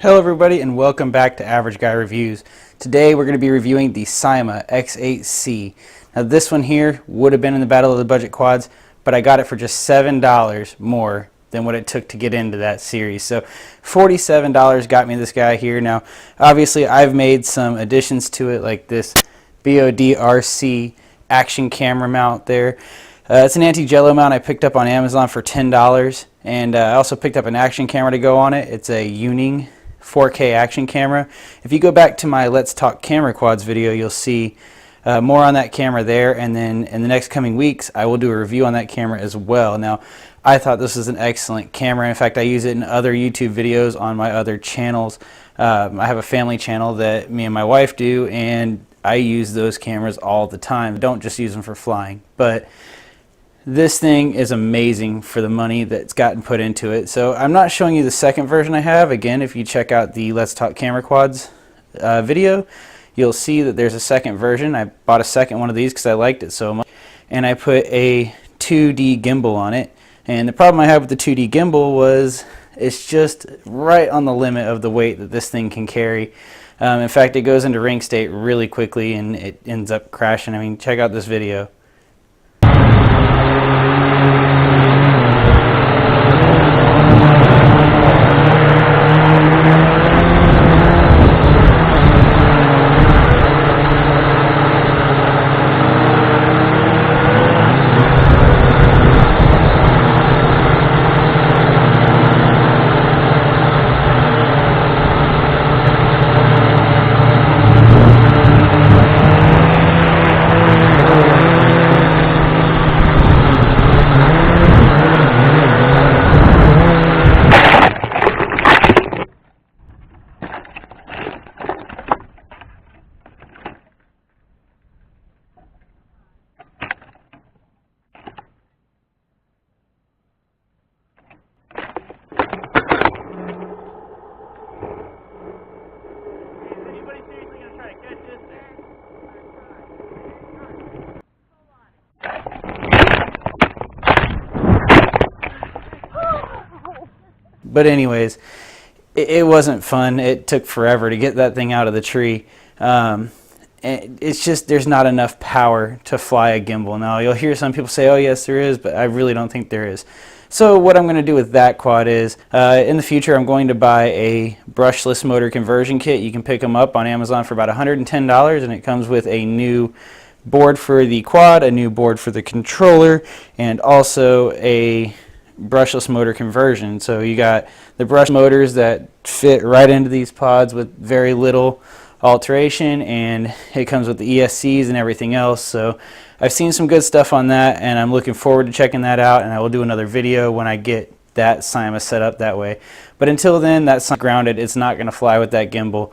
Hello everybody and welcome back to Average Guy Reviews. Today we're going to be reviewing the Syma X8C. Now this one here would have been in the Battle of the Budget Quads, but I got it for just $7 more than what it took to get into that series. So $47 got me this guy here. Now obviously I've made some additions to it, like this BODRC action camera mount there. It's an anti-jello mount I picked up on Amazon for $10, and I also picked up an action camera to go on it. It's a Uning 4K action camera. If you go back to my Let's Talk Camera Quads video, you'll see more on that camera there, and then in the next coming weeks I will do a review on that camera as well. Now I thought this was an excellent camera. In fact, I use it in other YouTube videos on my other channels. I have a family channel that me and my wife do, and I use those cameras all the time. I don't just use them for flying, but this thing is amazing for the money that's gotten put into it. So I'm not showing you the second version I have. Again, if you check out the Let's Talk Camera Quads video, you'll see that there's a second version. I bought a second one of these because I liked it so much, and I put a 2D gimbal on it. And the problem I had with the 2D gimbal was it's just right on the limit of the weight that this thing can carry. In fact, it goes into ring state really quickly and it ends up crashing. I mean, check out this video. But anyways, it wasn't fun. It took forever to get that thing out of the tree. And it's just there's not enough power to fly a gimbal. Now you'll hear some people say, oh yes there is, but I really don't think there is. So what I'm going to do with that quad is, in the future I'm going to buy a brushless motor conversion kit. You can pick them up on Amazon for about $110, and it comes with a new board for the quad, a new board for the controller, and also a brushless motor conversion. So you got the brush motors that fit right into these pods with very little alteration, and it comes with the ESCs and everything else. So I've seen some good stuff on that, and I'm looking forward to checking that out, and I will do another video when I get that Syma set up that way. But until then, that's grounded. It's not going to fly with that gimbal.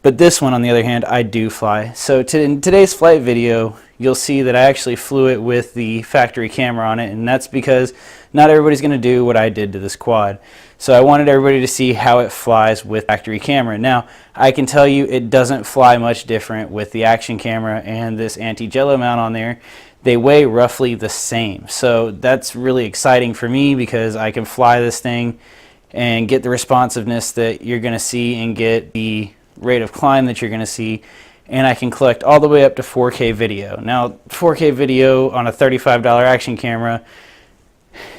But this one, on the other hand, I do fly. So in today's flight video, you'll see that I actually flew it with the factory camera on it, and that's because not everybody's going to do what I did to this quad. So I wanted everybody to see how it flies with factory camera. Now, I can tell you it doesn't fly much different with the action camera and this anti-jello mount on there. They weigh roughly the same. So that's really exciting for me because I can fly this thing and get the responsiveness that you're going to see and get the rate of climb that you're going to see, and I can collect all the way up to 4K video. Now 4K video on a $35 action camera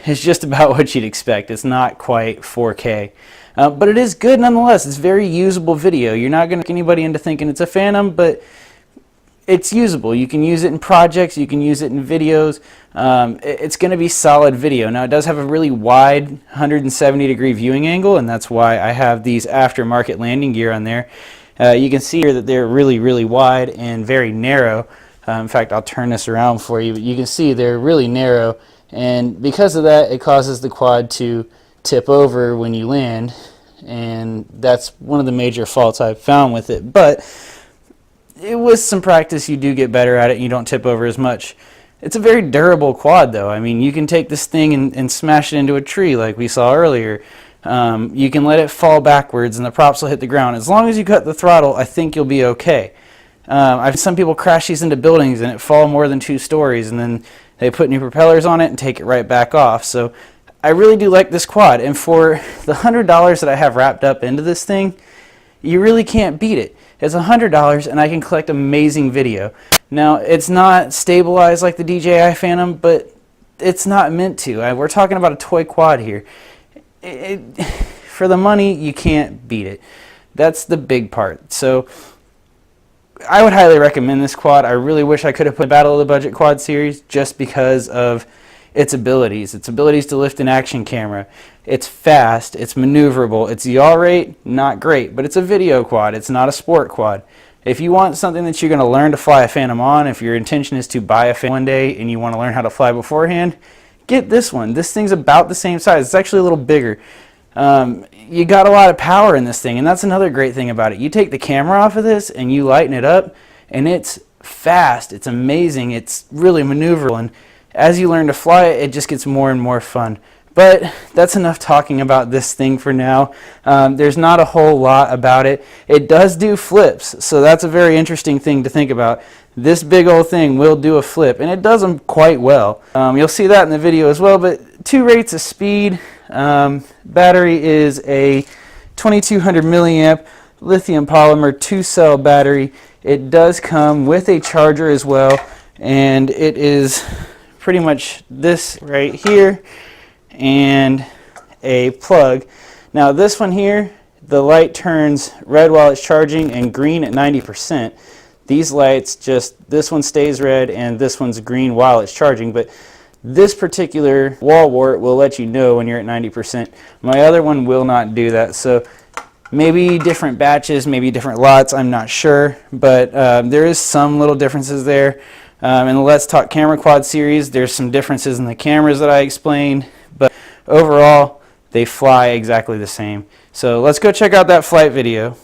is just about what you'd expect. It's not quite 4K, but it is good nonetheless. It's very usable video. You're not going to get anybody into thinking it's a Phantom, but it's usable. You can use it in projects, you can use it in videos. It's going to be solid video. Now it does have a really wide 170-degree viewing angle, and that's why I have these aftermarket landing gear on there. You can see here that they're really wide and very narrow. In fact, I'll turn this around for you, but you can see they're really narrow, and because of that it causes the quad to tip over when you land, and that's one of the major faults I've found with it. But with some practice you do get better at it and you don't tip over as much. It's a very durable quad though. I mean, you can take this thing and smash it into a tree like we saw earlier. You can let it fall backwards and the props will hit the ground. As long as you cut the throttle, I think you'll be okay. I've seen some people crash these into buildings and it fall more than 2 stories, and then they put new propellers on it and take it right back off. So I really do like this quad, and for the $100 that I have wrapped up into this thing, you really can't beat it. It's $100 and I can collect amazing video. Now, it's not stabilized like the DJI Phantom, but it's not meant to. We're talking about a toy quad here. For the money, you can't beat it. That's the big part. So I would highly recommend this quad. I really wish I could have put Battle of the Budget Quad series just because of its abilities to lift an action camera. It's fast, it's maneuverable, its yaw rate, not great, but it's a video quad, it's not a sport quad. If you want something that you're going to learn to fly a Phantom on, if your intention is to buy a Phantom one day and you want to learn how to fly beforehand, get this one. This thing's about the same size. It's actually a little bigger. You got a lot of power in this thing, and that's another great thing about it. You take the camera off of this and you lighten it up, and it's fast, it's amazing, it's really maneuverable, and as you learn to fly it, it just gets more and more fun. But that's enough talking about this thing for now. There's not a whole lot about it. It does do flips, so that's a very interesting thing to think about. This big old thing will do a flip, and it does them quite well. You'll see that in the video as well, but 2 rates of speed. Battery is a 2200 milliamp lithium polymer 2-cell battery. It does come with a charger as well, and it is pretty much this right here and a plug. Now this one here, the light turns red while it's charging and green at 90%. These lights this one stays red and this one's green while it's charging, but this particular wall wart will let you know when you're at 90%. My other one will not do that, so maybe different batches, maybe different lots, I'm not sure, but there is some little differences there. In the Let's Talk Camera Quad series, there's some differences in the cameras that I explained, but overall, they fly exactly the same. So let's go check out that flight video.